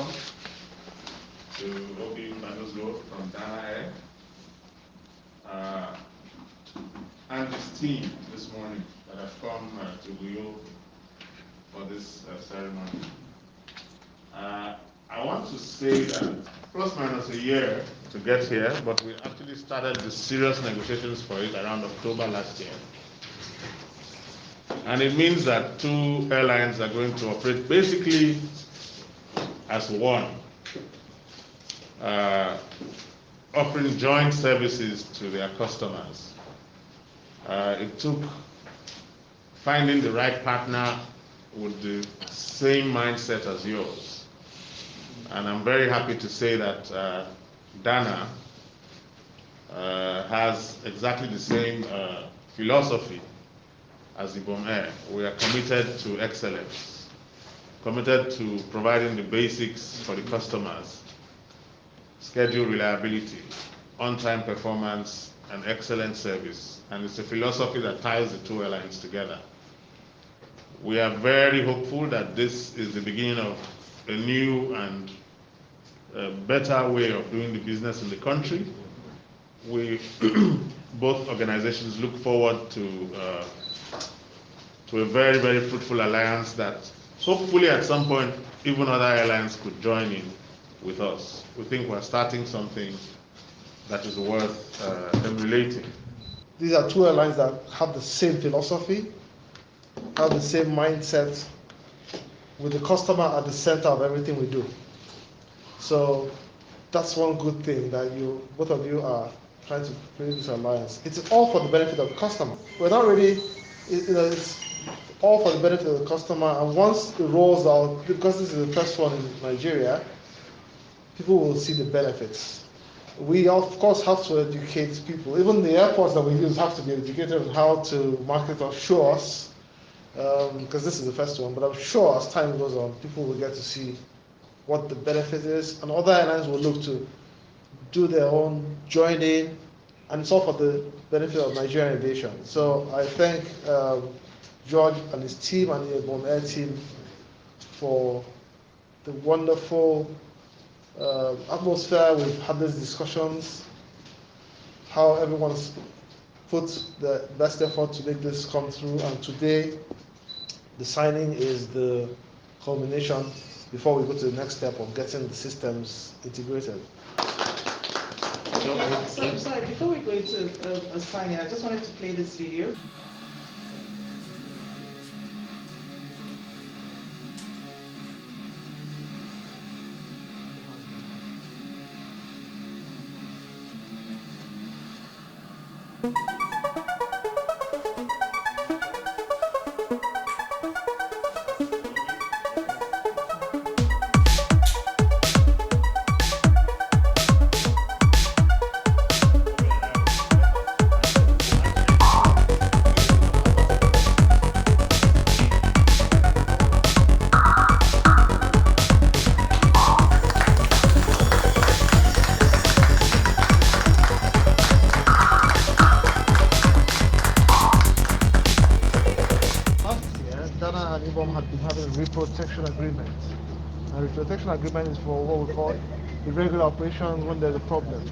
welcome to Obi Manuzo from Dana-Air and his team this morning that have come to Uyo for this ceremony. I want to say that plus minus a year to get here, but we actually started the serious negotiations for it around October last year. And it means that two airlines are going to operate basically as one, offering joint services to their customers. It took finding the right partner with the same mindset as yours. And I'm very happy to say that Dana has exactly the same philosophy as Ibom Air. We are committed to excellence, committed to providing the basics for the customers, schedule reliability, on-time performance, and excellent service. And it's a philosophy that ties the two airlines together. We are very hopeful that this is the beginning of a new and better way of doing the business in the country. We, both organizations, look forward to a very, very fruitful alliance that hopefully at some point even other airlines could join in with us. We think we're starting something that is worth emulating. These are two airlines that have the same philosophy, have the same mindset, with the customer at the center of everything we do. So that's one good thing, that both of you are trying to create this alliance. It's all for the benefit of the customer. We're not really, it's all for the benefit of the customer, and once it rolls out, because this is the first one in Nigeria, people will see the benefits. We of course have to educate people. Even the airports that we use have to be educated on how to market or show us, because this is the first one, but I'm sure as time goes on, people will get to see what the benefit is, and other airlines will look to do their own, join in, and it's all for the benefit of Nigerian aviation. So I thank George and his team and the Ibom Air team for the wonderful atmosphere. We've had these discussions, how everyone's put the best effort to make this come through, and today the signing is the culmination before we go to the next step of getting the systems integrated. So, sorry, before we go into a signing, I just wanted to play this video. Dana and Ibom had been having a reprotection agreement. And reprotection agreement is for what we call irregular operations when there's a problem.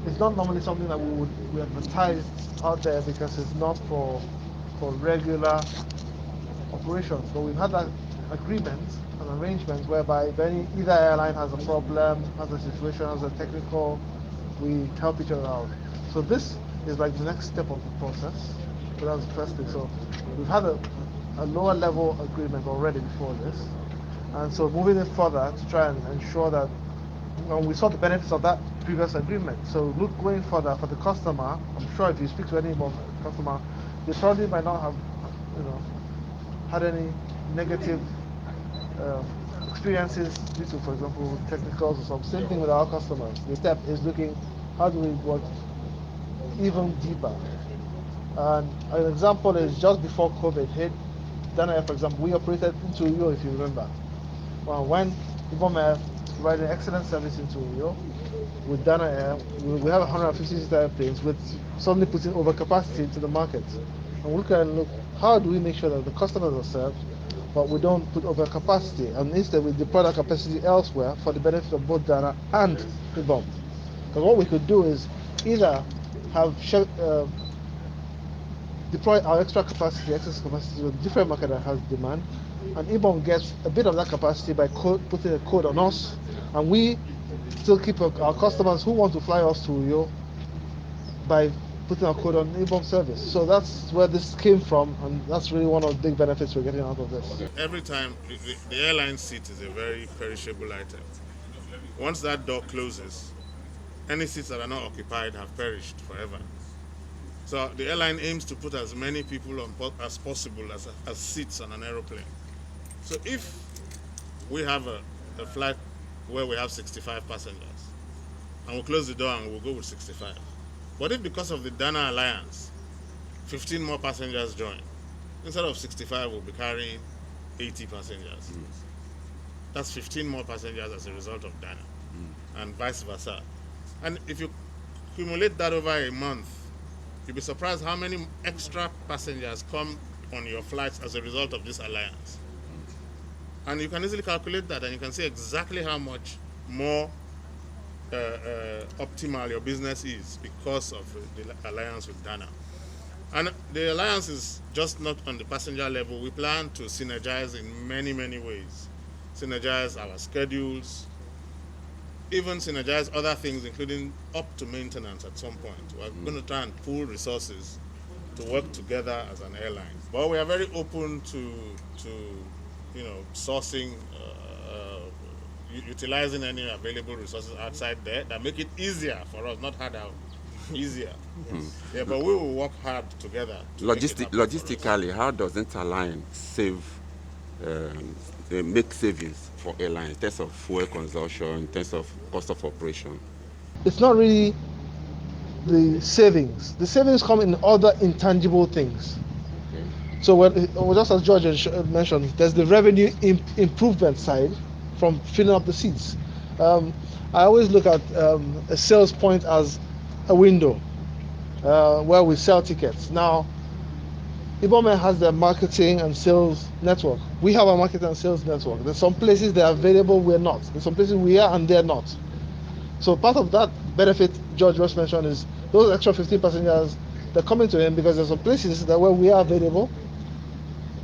It's not normally something that we advertise out there because it's not for regular operations. But we've had that agreement, an arrangement whereby if either airline has a problem, has a situation, has a technical, we help each other out. So this is like the next step of the process. So that's the first thing. So we've had a lower level agreement already before this, and so moving it further to try and ensure that we saw the benefits of that previous agreement. So look, going further for the customer, I'm sure if you speak to any customer, they probably might not have had any negative experiences due to, for example, technicals or something. Same thing with our customers. The step is looking, how do we work even deeper? And an example is just before COVID hit, Dana-Air, for example, we operated into Uyo, if you remember. Well, when Ibom Air provided excellent service into Uyo, with Dana-Air, we have 150-seater airplanes with suddenly putting overcapacity into the market. And we can look, how do we make sure that the customers are served, but we don't put over capacity, and instead we deploy that capacity elsewhere for the benefit of both Dana and Ibom. Because what we could do is either have deploy our extra capacity, excess capacity to a different market that has demand, and Ibom gets a bit of that capacity by putting a code on us, and we still keep our customers who want to fly us to Uyo by putting our code on Ibom service. So that's where this came from, and that's really one of the big benefits we're getting out of this. Every time, the airline seat is a very perishable item. Once that door closes, any seats that are not occupied have perished forever. So the airline aims to put as many people on as possible as seats on an aeroplane. So if we have a flight where we have 65 passengers, and we'll close the door and we'll go with 65. But if because of the Dana Alliance, 15 more passengers join, instead of 65, we'll be carrying 80 passengers. That's 15 more passengers as a result of Dana, and vice versa. And if you accumulate that over a month, you'll be surprised how many extra passengers come on your flights as a result of this alliance. And you can easily calculate that, and you can see exactly how much more optimal your business is because of the alliance with Dana. And the alliance is just not on the passenger level. We plan to synergize in many, many ways. Synergize our schedules, even synergize other things, including up to maintenance at some point. We're going to try and pool resources to work together as an airline. But we are very open to sourcing, utilizing any available resources outside there that make it easier for us, not harder, easier. Yeah, but we will work hard together. Logistically, how does Airline make savings for airlines in terms of fuel consumption, in terms of cost of operation? It's not really the savings. The savings come in other intangible things. So just as George mentioned, there's the revenue improvement side from filling up the seats. I always look at a sales point as a window where we sell tickets. Now, Ibom Air has their marketing and sales network. We have a marketing and sales network. There's some places they're available, we're not. There's some places we are and they're not. So part of that benefit George just mentioned is those extra 15 passengers, they're coming to him because there's some places that where we are available.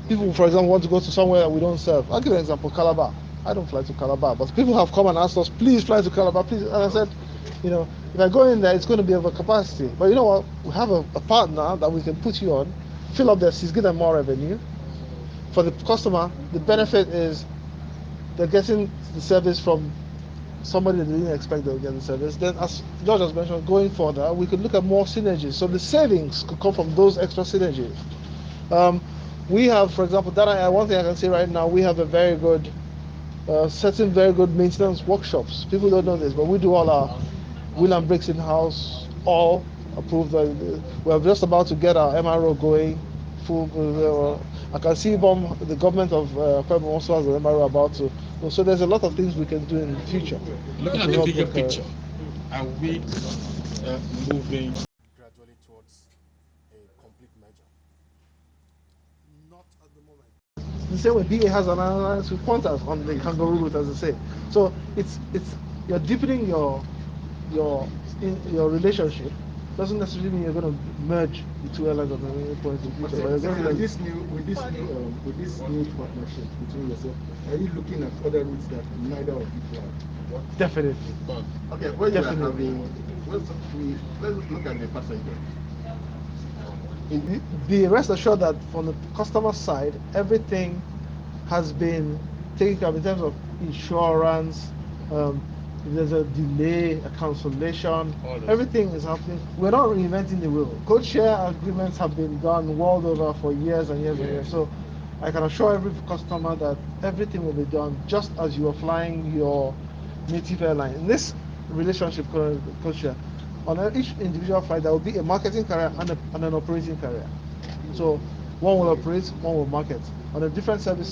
People, for example, want to go to somewhere that we don't serve. I'll give you an example, Calabar. I don't fly to Calabar, but people have come and asked us, please fly to Calabar, please. And I said, if I go in there, it's going to be over capacity. But you know what? We have a partner that we can put you on, fill up their seats, give them more revenue. For the customer, the benefit is they're getting the service from somebody they didn't expect they would get the service. Then, as George has mentioned, going further, we could look at more synergies. So the savings could come from those extra synergies. We have, for example, one thing I can say right now, we have a very good, certain very good maintenance workshops. People don't know this, but we do all our wheel and brakes in-house, all approved. We're just about to get our MRO going. I can see the government of Pueblo also has an MRO about to. So there's a lot of things we can do in the future. Looking at the bigger picture, are we moving gradually towards a complete merger? Not at the moment. The same way BA has an alliance with Qantas on the kangaroo route, as I say. So it's you're deepening your relationship. Doesn't necessarily mean you're going to merge the two airlines at any point in the future. With this new partnership between yourself, are you looking at other routes that neither of you fly? Definitely. Okay, when you are having, let's look at the passenger. Be rest assured that from the customer side, everything has been taken care of in terms of insurance. If there's a delay, a cancellation, everything is happening. We're not reinventing the wheel. Codeshare agreements have been done world over for years and years and years. So I can assure every customer that everything will be done just as you are flying your native airline. In this relationship, Codeshare, on each individual flight, there will be a marketing carrier and an operating carrier. So one will operate, one will market. On a different service,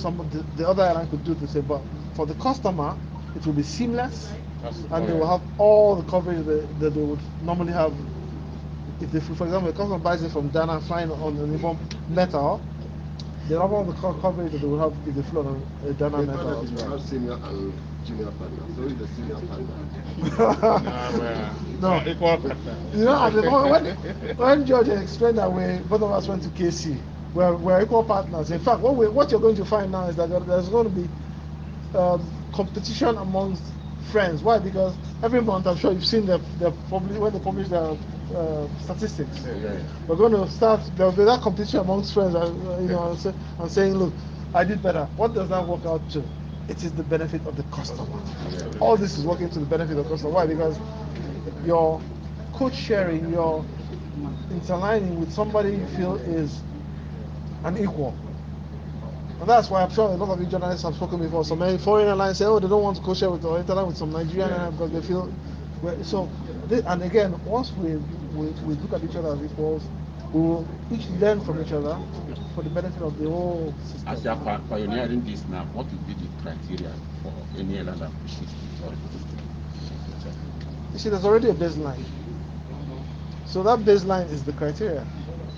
the other airline could do the same. But for the customer, it will be seamless, and they will have all the coverage that they would normally have. If they, for example, a customer buys it from Dana flying on an Ibom Metal, the number of the coverage that they will have if they flew on a Dana-Ibom as well. Have senior and junior partners. So is the senior partner. No. Equal partner. You know, at the moment, when George explained that way, both of us went to KC. We're equal partners. In fact, what you're going to find now is that there's going to be competition amongst friends. Why? Because every month, I'm sure you've seen when they publish their statistics. Yeah. We're going to start. There'll be that competition amongst friends, and saying, look, I did better. What does that work out to? It is the benefit of the customer. All this is working to the benefit of the customer. Why? Because your code sharing, your interlining with somebody you feel is an equal. And that's why I'm sure a lot of you journalists have spoken before. So many foreign airlines say, oh, they don't want to co-share with or interline with some Nigerian airline because they feel. And again, once we look at each other as equals, we will each learn from each other for the benefit of the whole system. As you are pioneering this now, what will be the criteria for any airline that wishes to join? You see, there's already a baseline. So that baseline is the criteria.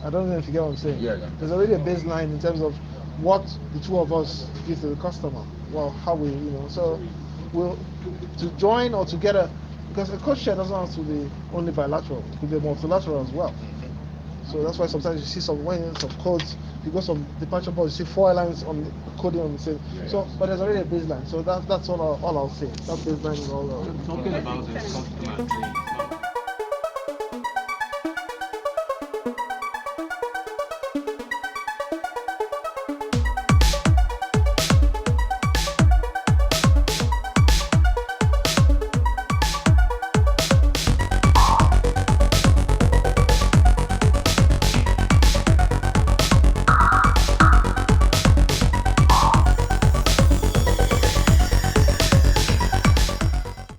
I don't know if you get what I'm saying. Yeah. There's already a baseline in terms of what the two of us give to the customer. Well, how we, so to join or to get because a code share doesn't have to be only bilateral. It could be multilateral as well. So that's why sometimes you see some codes. You go some departure boards, you see 4 airlines on coding on the same. So, but there's already a baseline. So that's all I'll say. That baseline is all. Talking about the customer